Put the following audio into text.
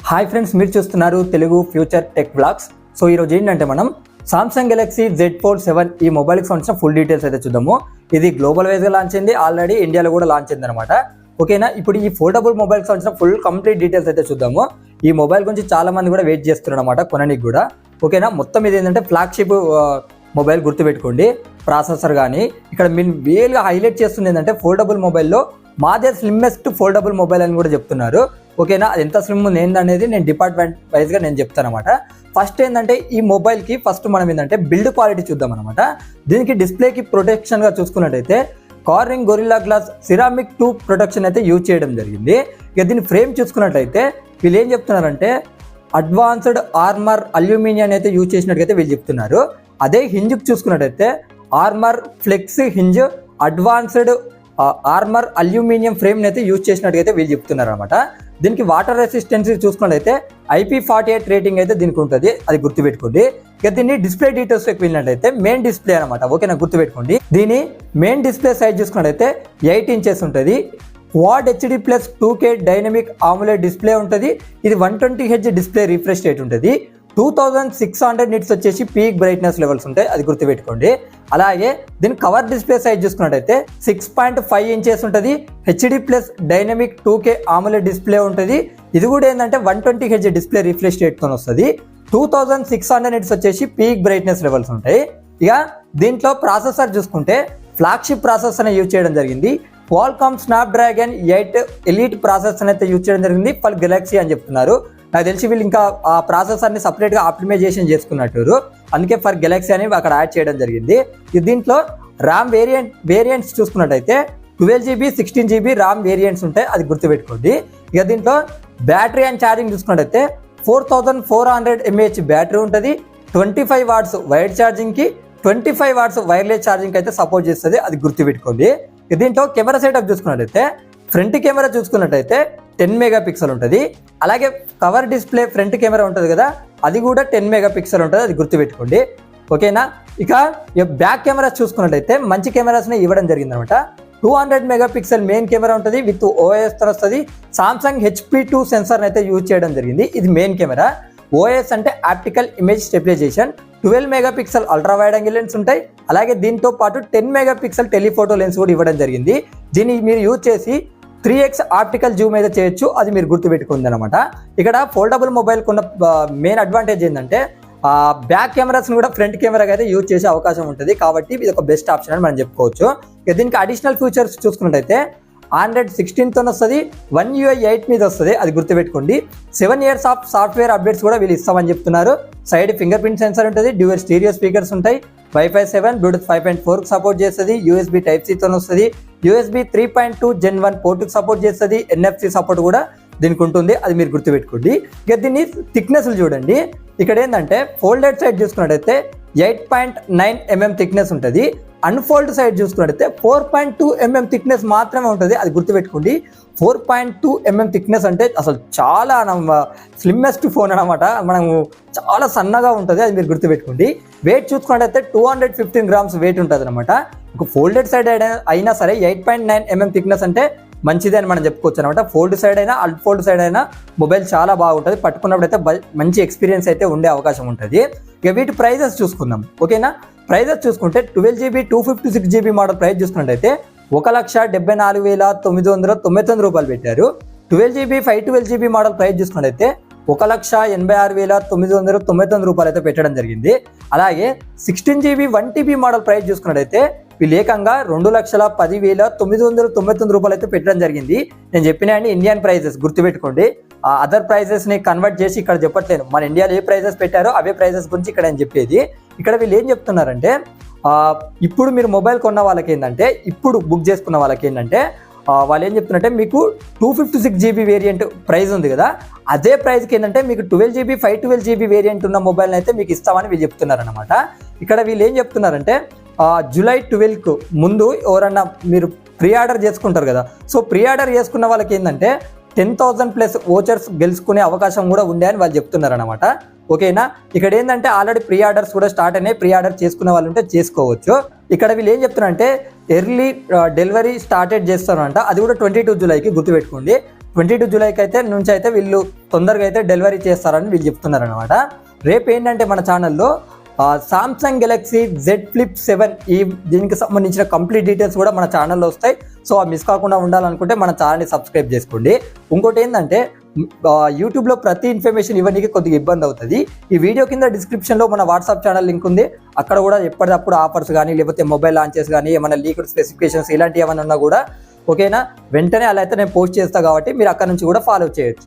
Hi friends, మీరు చూస్తున్నారు Telugu future tech blogs. So ఈరోజు ఏంటంటే మనం సామ్సంగ్ గెలాక్సీ Z Fold 7 ఈ మొబైల్కి సంబంధించిన ఫుల్ డీటెయిల్స్ అయితే చూద్దాము. ఇది గ్లోబల్ వైజ్గా లాంచ్ అయింది, ఆల్రెడీ ఇండియాలో కూడా లాంచ్ అయింది అనమాట. ఓకేనా, ఇప్పుడు ఈ ఫోల్డబుల్ మొబైల్కి సంబంధించిన ఫుల్ కంప్లీట్ డీటెయిల్స్ అయితే చూద్దాము. ఈ మొబైల్ గురించి చాలా మంది కూడా వెయిట్ చేస్తున్నారు అనమాట కొనడానికి కూడా. ఓకేనా, మొత్తం ఇది ఏంటంటే ఫ్లాగ్షిప్ మొబైల్, గుర్తుపెట్టుకోండి. ప్రాసెసర్ కానీ ఇక్కడ మీరు వేలుగా హైలైట్ చేస్తుంది ఏంటంటే ఫోల్డబుల్ మొబైల్లో మాదే స్లిమ్మెస్ట్ ఫోల్డబుల్ మొబైల్ అని కూడా చెప్తున్నారు. ఓకేనా, అది ఎంత స్లిమ్ ఉంది ఏంటనేది నేను డిపార్ట్మెంట్ వైజ్గా నేను చెప్తాను అనమాట. ఫస్ట్ ఏంటంటే ఈ మొబైల్కి ఫస్ట్ మనం ఏంటంటే బిల్డ్ క్వాలిటీ చూద్దాం అనమాట. దీనికి డిస్ప్లేకి ప్రొటెక్షన్గా చూసుకున్నట్టయితే Corning Gorilla Glass ceramic 2 protection అయితే యూజ్ చేయడం జరిగింది. ఇక దీని ఫ్రేమ్ చూసుకున్నట్టయితే వీళ్ళు ఏం చెప్తున్నారంటే అడ్వాన్స్డ్ ఆర్మర్ అల్యూమినియం అయితే యూజ్ చేసినట్టుగా వీళ్ళు చెప్తున్నారు. అదే హింజ్కి చూసుకున్నట్టయితే armour flex hinge advanced armour aluminium frame అయితే యూజ్ చేసినట్టుగా వీళ్ళు చెప్తున్నారు అనమాట. దీనికి వాటర్ రెసిస్టెన్సీ చూసుకున్నట్టయితే IP48 రేటింగ్ అయితే దీనికి ఉంటుంది, అది గుర్తుపెట్టుకోండి. ఇక దీన్ని డిస్ప్లే డీటెయిల్స్కి వెళ్ళినట్టయితే మెయిన్ డిస్ప్లే అనమాట. ఓకేనా, గుర్తుపెట్టుకోండి. దీని మెయిన్ డిస్ప్లే సైజ్ చూసుకున్నట్టయితే 8 ఇంచెస్ ఉంటుంది. Quad HD Plus 2K dynamic AMOLED display ఉంటుంది. ఇది 120Hz డిస్ప్లే రిఫ్రెష్ రేట్ ఉంటుంది. 2600 నిట్స్ వచ్చేసి పీక్ బ్రైట్నెస్ లెవెల్స్ ఉంటాయి, అది గుర్తుపెట్టుకోండి. అలాగే దీని కవర్ డిస్ప్లే సైజ్ చూసుకున్నట్టయితే 6.5 ఇంచెస్ ఉంటుంది. HD Plus dynamic 2K AMOLED display ఉంటుంది. ఇది కూడా ఏంటంటే 120Hz డిస్ప్లే రిఫ్రెష్ రేట్తో వస్తుంది. 2600 నిట్స్ వచ్చేసి పీక్ బ్రైట్నెస్ లెవెల్స్ ఉంటాయి. ఇక దీంట్లో ప్రాసెసర్ చూసుకుంటే ఫ్లాగ్షిప్ ప్రాసెసర్ యూజ్ చేయడం జరిగింది. Qualcomm Snapdragon 8 ఎలీట్ ప్రాసెసర్ అయితే యూజ్ చేయడం జరిగింది ఫర్ గెలాక్సీ అని చెప్తున్నారు. నాకు తెలిసి వీళ్ళు ఇంకా ఆ ప్రాసెసర్ని సపరేట్గా ఆప్టిమైజేషన్ చేసుకున్నట్టు, అందుకే ఫర్ గెలాక్సీ అని అక్కడ యాడ్ చేయడం జరిగింది. దీంట్లో ర్యామ్ వేరియంట్స్ చూసుకున్నట్టయితే 12GB 16GB ర్యామ్ వేరియంట్స్ ఉంటాయి, అది గుర్తుపెట్టుకోండి. ఇక దీంట్లో బ్యాటరీ అండ్ ఛార్జింగ్ చూసుకున్నట్టయితే 4400 mAh బ్యాటరీ ఉంటుంది. 25 వాట్స్ వైడ్ ఛార్జింగ్కి 25 వాట్స్ వైర్లెస్ ఛార్జింగ్ అయితే సపోర్ట్ చేస్తుంది, అది గుర్తుపెట్టుకోండి. దీంట్లో కెమెరా సెటప్ చూసుకున్నట్టయితే ఫ్రంట్ కెమెరా చూసుకున్నట్టయితే 10 మెగాపిక్సెల్ ఉంటుంది. అలాగే కవర్ డిస్ప్లే ఫ్రంట్ కెమెరా ఉంటుంది కదా, అది కూడా 10 మెగాపిక్సెల్ ఉంటుంది, అది గుర్తుపెట్టుకోండి. ఓకేనా, ఇక బ్యాక్ కెమెరా చూసుకున్నట్టయితే మంచి కెమెరాస్ని ఇవ్వడం జరిగింది అనమాట. 200 మెగాపిక్సెల్ మెయిన్ కెమెరా ఉంటుంది, విత్ OIS తో వస్తుంది. సామ్సంగ్ HP2 సెన్సార్ అయితే యూజ్ చేయడం జరిగింది. ఇది మెయిన్ కెమెరా. OIS అంటే optical image stabilisation. 12 megapixel ultra wide angle lens ఉంటాయి. అలాగే దీంతో పాటు 10 మెగాపిక్సెల్ టెలిఫోటో లెన్స్ కూడా ఇవ్వడం జరిగింది. దీన్ని మీరు యూజ్ చేసి 3x ఆప్టికల్ జూమ్ అయితే చేయొచ్చు, అది మీరు గుర్తుపెట్టుకుంది అనమాట. ఇక్కడ ఫోల్డబుల్ మొబైల్ ఉన్న మెయిన్ అడ్వాంటేజ్ ఏంటంటే బ్యాక్ కెమెరాస్ని కూడా ఫ్రంట్ కెమెరాకి అయితే యూజ్ చేసే అవకాశం ఉంటుంది, కాబట్టి ఇది ఒక బెస్ట్ ఆప్షన్ అని మనం చెప్పుకోవచ్చు. ఇక దీనికి అడిషనల్ ఫీచర్స్ చూసుకున్నట్టయితే Android 16తో వస్తుంది, One UI 8 మీద వస్తుంది, అది గుర్తుపెట్టుకోండి. 7 years ఆఫ్ సాఫ్ట్వేర్ అప్డేట్స్ కూడా వీళ్ళు ఇస్తామని చెప్తున్నారు. సైడ్ ఫింగర్ ప్రింట్ సెన్సర్ ఉంటుంది, డ్యూయల్ స్టీరియో స్పీకర్స్ ఉంటాయి, Wi-Fi 7 Bluetooth 5.4 సపోర్ట్ చేస్తుంది, USB Type-C వస్తుంది, USB 3.2 Gen 1 పోర్టుకు సపోర్ట్ చేస్తుంది, NFC సపోర్ట్ కూడా దీనికి ఉంటుంది, అది మీరు గుర్తుపెట్టుకోండి. ఇక దీన్ని థిక్నెస్లు చూడండి. ఇక్కడ ఏంటంటే ఫోల్డెడ్ సైడ్ చూసుకున్నట్టయితే 8.9 mm థిక్నెస్ ఉంటుంది. అన్ఫోల్డ్ సైడ్ చూసుకున్నట్టయితే 4.2 mm థిక్నెస్ మాత్రమే ఉంటుంది, అది గుర్తుపెట్టుకోండి. 4.2 mm థిక్నెస్ అంటే అసలు చాలా స్లిమ్మెస్ట్ ఫోన్ అనమాట. మనము చాలా సన్నగా ఉంటుంది, అది మీరు గుర్తుపెట్టుకోండి. వెయిట్ చూసుకున్నట్టయితే 215 grams వెయిట్ ఉంటుంది అనమాట. ఒక ఫోల్డెడ్ సైడ్ అయినా సరే 8.9 mm థిక్నెస్ అంటే మంచిదే అని మనం చెప్పుకోవచ్చు అనమాట. ఫోల్డ్ సైడ్ అయినా అన్ఫోల్డ్ సైడ్ అయినా మొబైల్ చాలా బాగుంటుంది, పట్టుకున్నప్పుడు అయితే మంచి ఎక్స్పీరియన్స్ అయితే ఉండే అవకాశం ఉంటుంది. ఇక వీటి ప్రైజెస్ చూసుకుందాం. ఓకేనా, ప్రైజెస్ చూసుకుంటే 12GB 256GB మోడల్ ప్రైస్ చూసుకున్నట్టయితే 1,74,999 రూపాయలు పెట్టారు. 12GB 512GB మోడల్ ప్రైస్ చూసుకున్నట్టయితే 1,86,999 రూపాయలు అయితే పెట్టడం జరిగింది. అలాగే 16GB 1TB మోడల్ ప్రైస్ చూసుకున్నట్టయితే వీళ్ళు ఏకంగా 2,10,999 రూపాయలు అయితే పెట్టడం జరిగింది. నేను చెప్పిన ఇండియన్ ప్రైజెస్ గుర్తుపెట్టుకోండి. అదర్ ప్రైజెస్ని కన్వర్ట్ చేసి ఇక్కడ చెప్పట్లేదు, మన ఇండియాలో ఏ ప్రైజెస్ పెట్టారో అవే ప్రైజెస్ గురించి ఇక్కడ నేను చెప్పేది. ఇక్కడ వీళ్ళు ఏం చెప్తున్నారంటే ఇప్పుడు మీరు మొబైల్ కొన్న వాళ్ళకి ఏంటంటే, ఇప్పుడు బుక్ చేసుకున్న వాళ్ళకి ఏంటంటే వాళ్ళు ఏం చెప్తున్నారంటే మీకు 256GB వేరియంట్ ప్రైస్ ఉంది కదా, అదే ప్రైస్కి ఏంటంటే మీకు 12GB 512GB వేరియంట్ ఉన్న మొబైల్ని అయితే మీకు ఇస్తామని వీళ్ళు చెప్తున్నారు అనమాట. ఇక్కడ వీళ్ళు ఏం చెప్తున్నారంటే July 12కు ముందు ఎవరన్నా మీరు ప్రీ ఆర్డర్ చేసుకుంటారు కదా, సో ప్రీ ఆర్డర్ చేసుకున్న వాళ్ళకి ఏంటంటే 10,000+ ఓచర్స్ గెలుచుకునే అవకాశం కూడా ఉండే అని వాళ్ళు చెప్తున్నారు అనమాట. ఓకేనా, ఇక్కడ ఏంటంటే ఆల్రెడీ ప్రీ ఆర్డర్స్ కూడా స్టార్ట్ అయినాయి, ప్రీ ఆర్డర్ చేసుకునే వాళ్ళు ఉంటే చేసుకోవచ్చు. ఇక్కడ వీళ్ళు ఏం చెప్తున్నారంటే ఎర్లీ డెలివరీ స్టార్టెడ్ చేస్తారంట, అది కూడా 22 జూలైకి గుర్తుపెట్టుకోండి. 22 జూలైకి అయితే నుంచి అయితే వీళ్ళు తొందరగా అయితే డెలివరీ చేస్తారని వీళ్ళు చెప్తున్నారు అనమాట. రేపు ఏంటంటే మన ఛానల్లో సామ్సంగ్ గెలాక్సీ Z Flip 7 దీనికి సంబంధించిన కంప్లీట్ డీటెయిల్స్ కూడా మన ఛానల్లో వస్తాయి. సో మిస్ కాకుండా ఉండాలనుకుంటే మన ఛానల్ని సబ్స్క్రైబ్ చేసుకోండి. ఇంకోటి ఏంటంటే యూట్యూబ్లో ప్రతి ఇన్ఫర్మేషన్ ఇవ్వడానికి కొద్దిగా ఇబ్బంది అవుతుంది. ఈ వీడియో కింద డిస్క్రిప్షన్లో మన వాట్సాప్ ఛానల్ లింక్ ఉంది. అక్కడ కూడా ఎప్పటికప్పుడు ఆఫర్స్ కానీ లేకపోతే మొబైల్ లాంచెస్ కానీ ఏమైనా లీక్డ్ స్పెసిఫికేషన్స్ ఇలాంటివి ఏమైనా ఉన్నా కూడా ఓకేనా వెంటనే అలా అయితే నేను పోస్ట్ చేస్తాను కాబట్టి మీరు అక్కడ నుంచి కూడా ఫాలో చేయొచ్చు.